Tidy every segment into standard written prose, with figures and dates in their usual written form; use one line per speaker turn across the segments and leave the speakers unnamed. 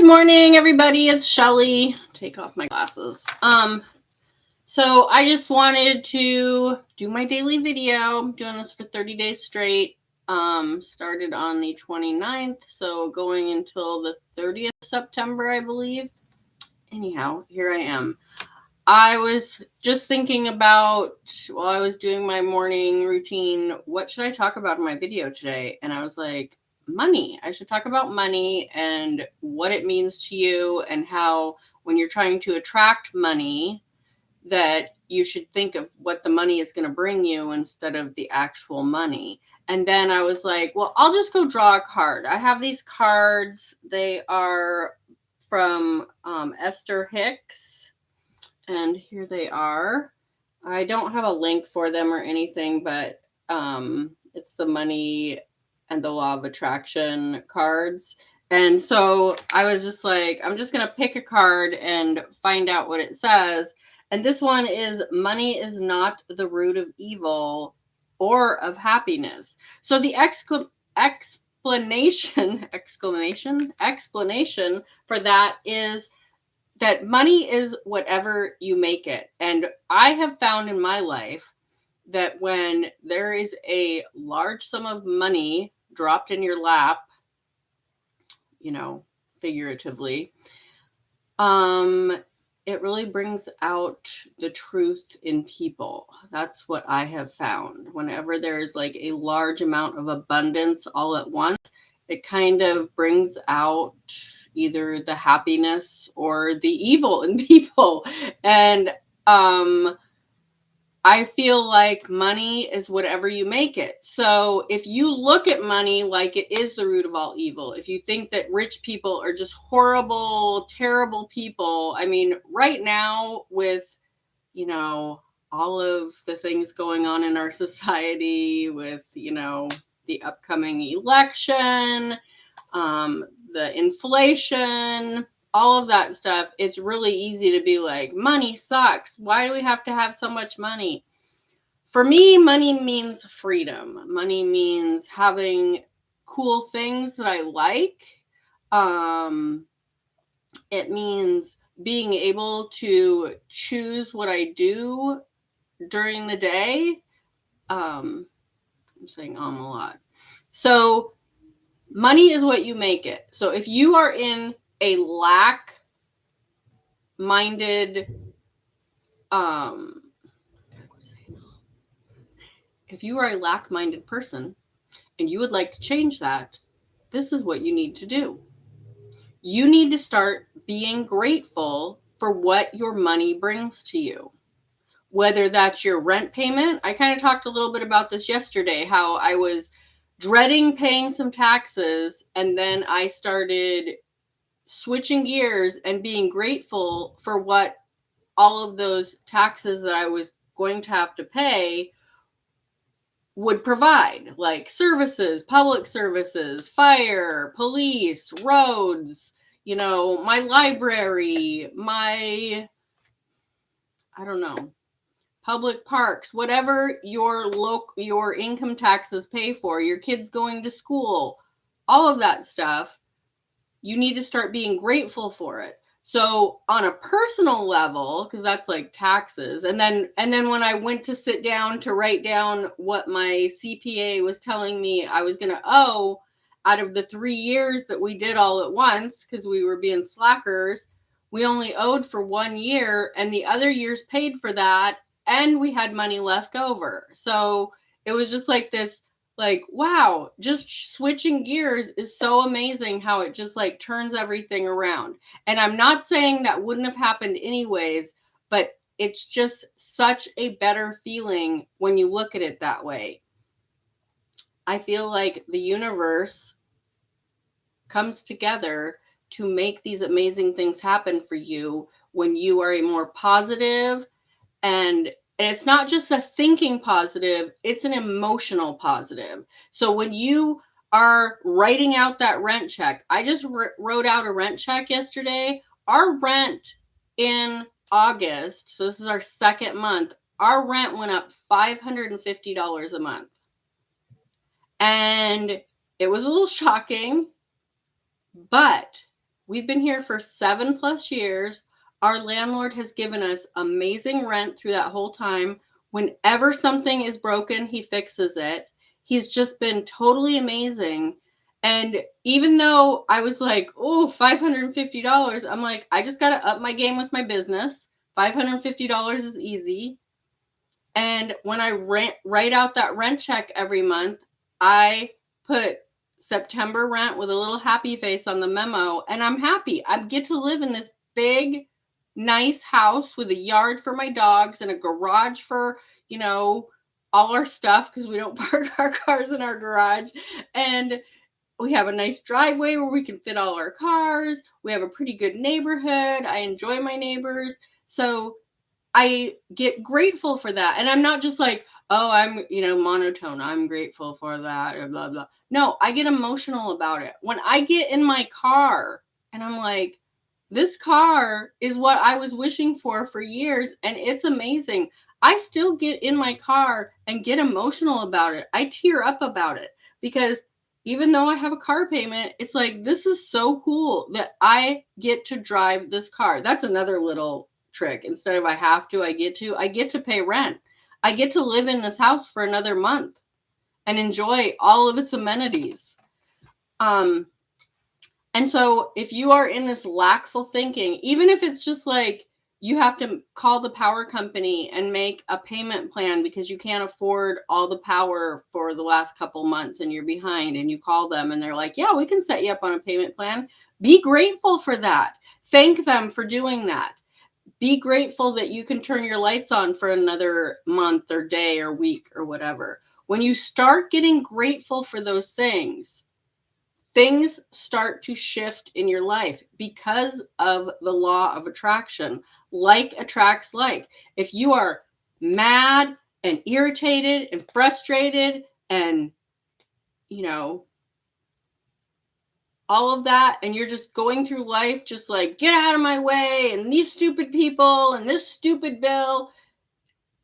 morning, everybody. It's Shelly. Take off my glasses. So I just wanted to do my daily video. I'm doing this for 30 days straight. Started on the 29th, so going until the 30th of September, I believe. Anyhow, here I am. I was just thinking about, while I was doing my morning routine, what should I talk about in my video today? And I was like, money. I should talk about money and what it means to you, and how when you're trying to attract money, that you should think of what the money is going to bring you instead of the actual money. And then I was like, well, I'll just go draw a card. I have these cards. They are from Esther Hicks. And here they are. I don't have a link for them or anything, but it's the money and the law of attraction cards. And so I was just like, I'm just going to pick a card and find out what it says. And this one is, money is not the root of evil or of happiness. So the explanation for that is that money is whatever you make it. And I have found in my life that when there is a large sum of money dropped in your lap, figuratively, it really brings out the truth in people. That's what I have found. Whenever there's like a large amount of abundance all at once, it kind of brings out either the happiness or the evil in people. And I feel like money is whatever you make it. So if you look at money like it is the root of all evil, if you think that rich people are just horrible, terrible people, I mean, right now with, all of the things going on in our society with, the upcoming election, the inflation, all of that stuff, it's really easy to be like, money sucks. Why do we have to have so much money? For me, money means freedom. Money means having cool things that I like. It means being able to choose what I do during the day. I'm saying a lot. So money is what you make it. So if you are in a lack-minded, if you are a lack-minded person and you would like to change that, this is what you need to do. You need to start being grateful for what your money brings to you. Whether that's your rent payment. I kind of talked a little bit about this yesterday, how I was dreading paying some taxes, and then I started switching gears and being grateful for what all of those taxes that I was going to have to pay would provide, like services, public services, fire, police, roads, my library, public parks, whatever your income taxes pay for, your kids going to school, all of that stuff, you need to start being grateful for it. So on a personal level, because that's like taxes, and then when I went to sit down to write down what my CPA was telling me I was going to owe out of the 3 years that we did all at once, because we were being slackers, we only owed for 1 year, and the other years paid for that, and we had money left over. So it was just like this, like, wow, just switching gears is so amazing how it just like turns everything around. And I'm not saying that wouldn't have happened anyways, but it's just such a better feeling when you look at it that way. I feel like the universe comes together to make these amazing things happen for you when you are a more positive, and it's not just a thinking positive, it's an emotional positive. So when you are writing out that rent check, I just wrote out a rent check yesterday. Our rent in August, so this is our second month, our rent went up $550 a month. And it was a little shocking, but We've been here for 7+ years. Our landlord has given us amazing rent through that whole time. Whenever something is broken, he fixes it. He's just been totally amazing. And even though I was like, oh, $550, I'm like, I just got to up my game with my business. $550 is easy. And when I write out that rent check every month, I put September rent with a little happy face on the memo, and I'm happy. I get to live in this big, nice house with a yard for my dogs and a garage for, all our stuff because we don't park our cars in our garage. And we have a nice driveway where we can fit all our cars. We have a pretty good neighborhood. I enjoy my neighbors. So I get grateful for that. And I'm not just like, oh, I'm, monotone. I'm grateful for that or blah, blah. No, I get emotional about it. When I get in my car and I'm like, this car is what I was wishing for years and it's amazing. I still get in my car and get emotional about it. I tear up about it because even though I have a car payment, it's like, this is so cool that I get to drive this car. That's another little trick. Instead of I get to pay rent. I get to live in this house for another month and enjoy all of its amenities. And so if you are in this lackful thinking, even if it's just like you have to call the power company and make a payment plan because you can't afford all the power for the last couple months and you're behind, and you call them and they're like, yeah, we can set you up on a payment plan. Be grateful for that. Thank them for doing that. Be grateful that you can turn your lights on for another month or day or week or whatever. When you start getting grateful for those things start to shift in your life because of the law of attraction. Like attracts like. If you are mad and irritated and frustrated and, all of that, and you're just going through life just like, get out of my way, and these stupid people and this stupid bill,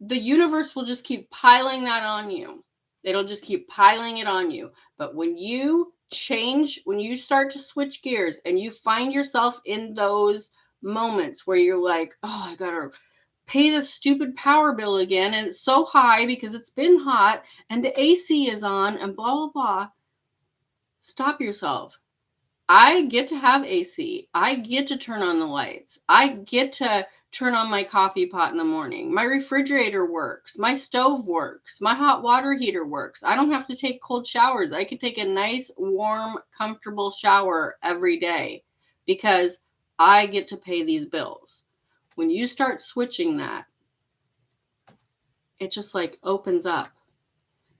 the universe will just keep piling that on you. It'll just keep piling it on you. But when you start to switch gears and you find yourself in those moments where you're like, oh, I gotta pay this stupid power bill again, and it's so high because it's been hot and the AC is on and blah, blah, blah. Stop yourself. I get to have AC. I get to turn on the lights. I get to turn on my coffee pot in the morning. My refrigerator works. My stove works. My hot water heater works. I don't have to take cold showers. I can take a nice, warm, comfortable shower every day because I get to pay these bills. When you start switching that, it just like opens up.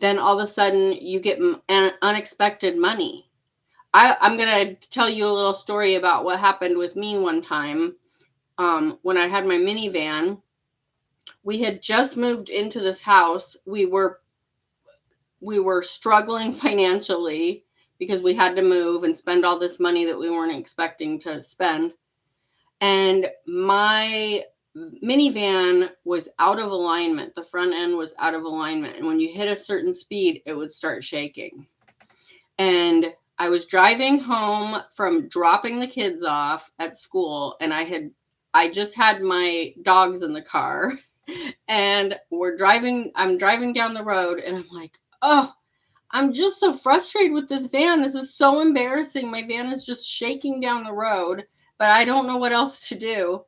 Then all of a sudden you get unexpected money. I'm going to tell you a little story about what happened with me one time. When I had my minivan, we had just moved into this house. We were struggling financially because we had to move and spend all this money that we weren't expecting to spend. And my minivan was out of alignment. The front end was out of alignment. And when you hit a certain speed, it would start shaking. And I was driving home from dropping the kids off at school, and I just had my dogs in the car, and I'm driving down the road, and I'm like, oh, I'm just so frustrated with this van. This is so embarrassing. My van is just shaking down the road, but I don't know what else to do.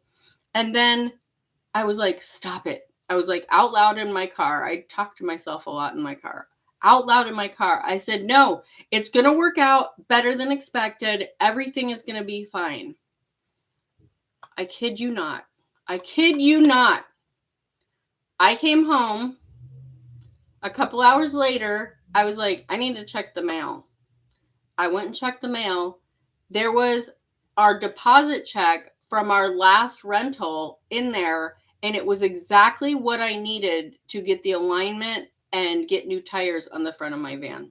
And then I was like, stop it. I was like out loud in my car. I talked to myself a lot in my car. Out loud in my car. I said, no, it's going to work out better than expected. Everything is going to be fine. I kid you not. I kid you not. I came home a couple hours later. I was like, I need to check the mail. I went and checked the mail. There was our deposit check from our last rental in there, and it was exactly what I needed to get the alignment and get new tires on the front of my van.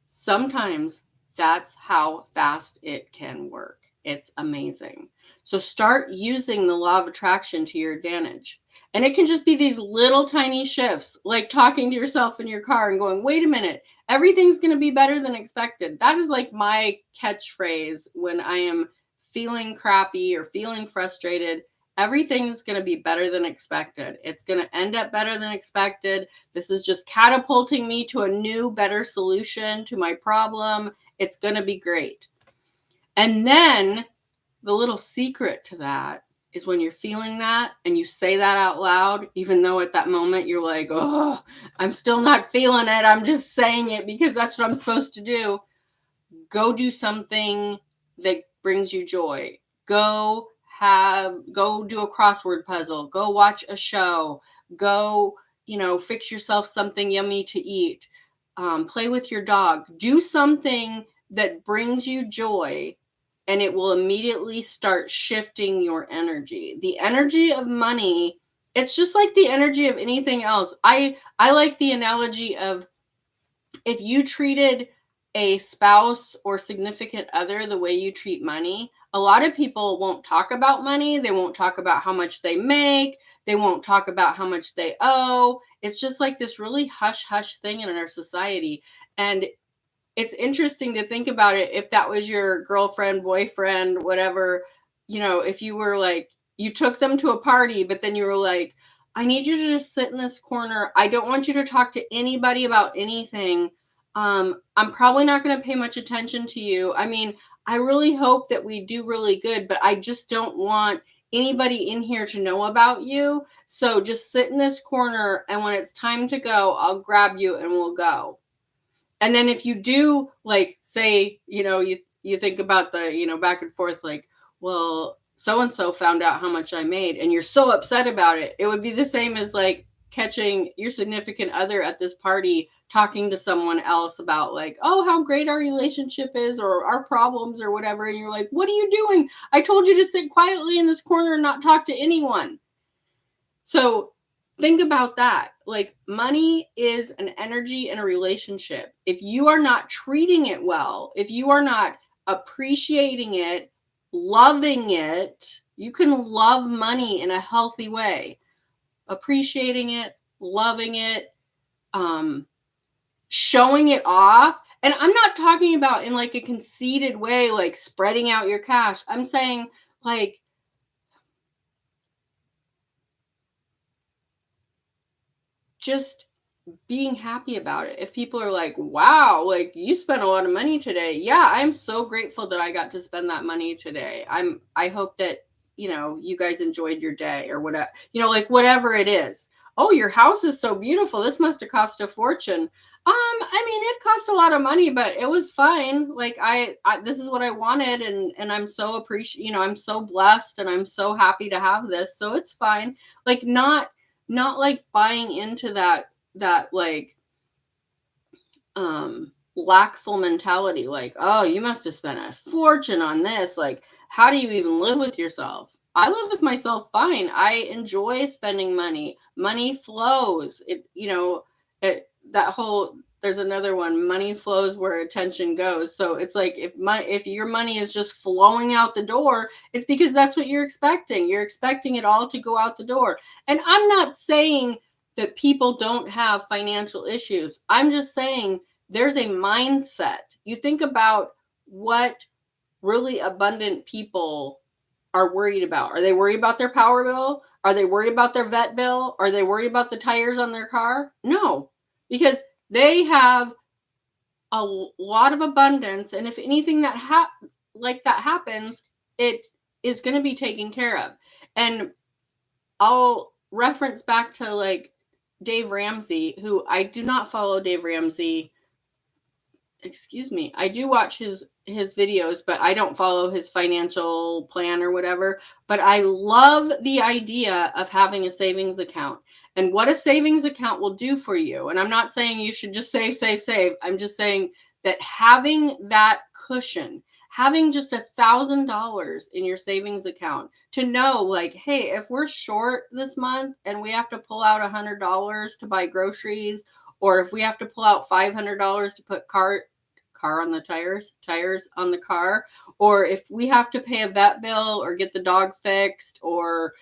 Sometimes that's how fast it can work. It's amazing. So start using the law of attraction to your advantage. And it can just be these little tiny shifts, like talking to yourself in your car and going, wait a minute, everything's going to be better than expected. That is like my catchphrase when I am feeling crappy or feeling frustrated. Everything's going to be better than expected. It's going to end up better than expected. This is just catapulting me to a new, better solution to my problem. It's going to be great. And then the little secret to that is when you're feeling that and you say that out loud, even though at that moment you're like, oh, I'm still not feeling it. I'm just saying it because that's what I'm supposed to do. Go do something that brings you joy. Go do a crossword puzzle. Go watch a show. Go, fix yourself something yummy to eat. Play with your dog. Do something that brings you joy, and it will immediately start shifting your energy. The energy of money, it's just like the energy of anything else. I like the analogy of if you treated a spouse or significant other the way you treat money, a lot of people won't talk about money. They won't talk about how much they make. They won't talk about how much they owe. It's just like this really hush-hush thing in our society. And it's interesting to think about it. If that was your girlfriend, boyfriend, whatever, if you were like, you took them to a party, but then you were like, I need you to just sit in this corner. I don't want you to talk to anybody about anything. I'm probably not going to pay much attention to you. I mean, I really hope that we do really good, but I just don't want anybody in here to know about you. So just sit in this corner, and when it's time to go, I'll grab you and we'll go. And then if you do, like, say, you think about the, back and forth, like, well, so-and-so found out how much I made, and you're so upset about it. It would be the same as like catching your significant other at this party talking to someone else about like, oh, how great our relationship is or our problems or whatever. And you're like, what are you doing? I told you to sit quietly in this corner and not talk to anyone. So think about that. Like, money is an energy in a relationship. If you are not treating it well, if you are not appreciating it, loving it, you can love money in a healthy way. Appreciating it, loving it, showing it off. And I'm not talking about in like a conceited way, like spreading out your cash. I'm saying like, just being happy about it. If people are like, wow, like you spent a lot of money today. Yeah, I'm so grateful that I got to spend that money today. I hope that, you guys enjoyed your day or whatever, like whatever it is. Oh, your house is so beautiful. This must have cost a fortune. I mean, it cost a lot of money, but it was fine. Like I this is what I wanted, and I'm so I'm so blessed, and I'm so happy to have this. So it's fine. Like not like buying into that like lackful mentality, like, oh, you must have spent a fortune on this. Like, how do you even live with yourself? I live with myself fine. I enjoy spending money. Money flows. There's another one, money flows where attention goes. So it's like if your money is just flowing out the door, it's because that's what you're expecting. You're expecting it all to go out the door. And I'm not saying that people don't have financial issues. I'm just saying there's a mindset. You think about what really abundant people are worried about. Are they worried about their power bill? Are they worried about their vet bill? Are they worried about the tires on their car? No, because they have a lot of abundance. And if anything like that happens, it is going to be taken care of. And I'll reference back to like Dave Ramsey, who I do not follow Dave Ramsey. Excuse me. I do watch his videos, but I don't follow his financial plan or whatever. But I love the idea of having a savings account and what a savings account will do for you. And I'm not saying you should just save. I'm just saying that having that cushion, having just $1,000 in your savings account to know like, hey, if we're short this month and we have to pull out $100 to buy groceries, or if we have to pull out $500 to put car on the tires on the car, or if we have to pay a vet bill or get the dog fixed or,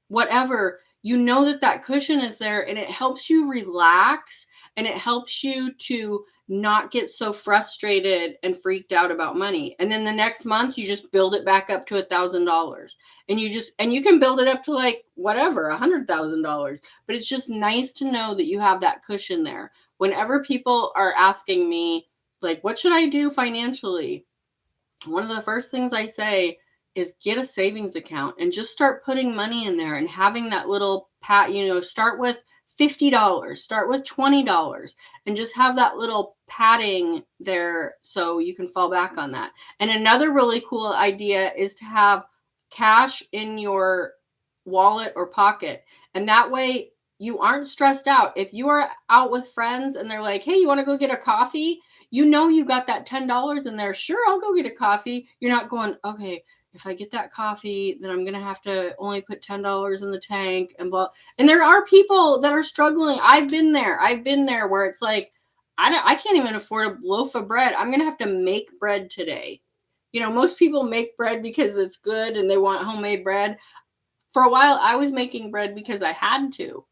whatever, that cushion is there, and it helps you relax, and it helps you to not get so frustrated and freaked out about money. And then the next month you just build it back up to $1,000, and you can build it up to like whatever, $100,000. But it's just nice to know that you have that cushion there. Whenever people are asking me, like, what should I do financially? One of the first things I say is get a savings account and just start putting money in there and having that little start with $50, start with $20, and just have that little padding there so you can fall back on that. And another really cool idea is to have cash in your wallet or pocket. And that way you aren't stressed out. If you are out with friends and they're like, hey, you want to go get a coffee? You got that $10 in there. Sure, I'll go get a coffee. You're not going, okay, if I get that coffee, then I'm going to have to only put $10 in the tank and blah. And there are people that are struggling. I've been there where it's like, I can't even afford a loaf of bread. I'm going to have to make bread today. Most people make bread because it's good and they want homemade bread. For a while, I was making bread because I had to.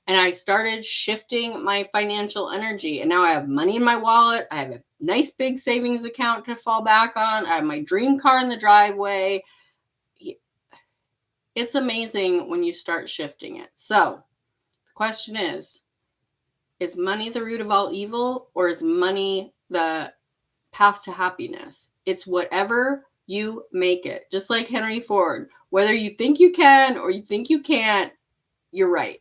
And I started shifting my financial energy. And now I have money in my wallet. I have a nice big savings account to fall back on. I have my dream car in the driveway. It's amazing when you start shifting it. So the question is money the root of all evil, or is money the path to happiness? It's whatever you make it. Just like Henry Ford, whether you think you can or you think you can't, you're right.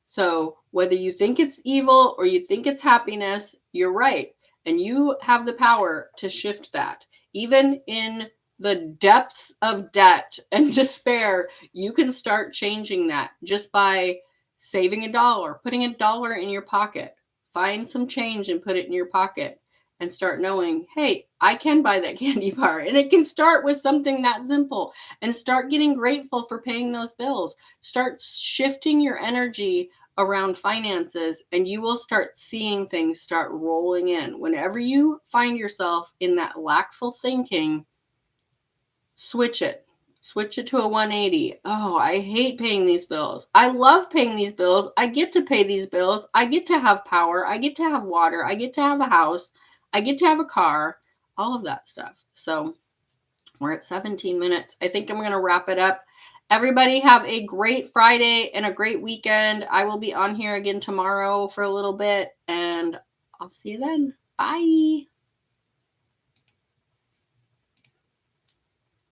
So whether you think it's evil or you think it's happiness, you're right. And you have the power to shift that. Even in the depths of debt and despair, you can start changing that just by saving $1, putting $1 in your pocket. Find some change and put it in your pocket and start knowing, hey, I can buy that candy bar. And it can start with something that simple, and start getting grateful for paying those bills. Start shifting your energy around finances, and you will start seeing things start rolling in. Whenever you find yourself in that lackful thinking, switch it to a 180. Oh, I hate paying these bills. I love paying these bills. I get to pay these bills. I get to have power. I get to have water. I get to have a house. I get to have a car, all of that stuff. So we're at 17 minutes. I think I'm going to wrap it up. Everybody have a great Friday and a great weekend. I will be on here again tomorrow for a little bit, and I'll see you then. Bye.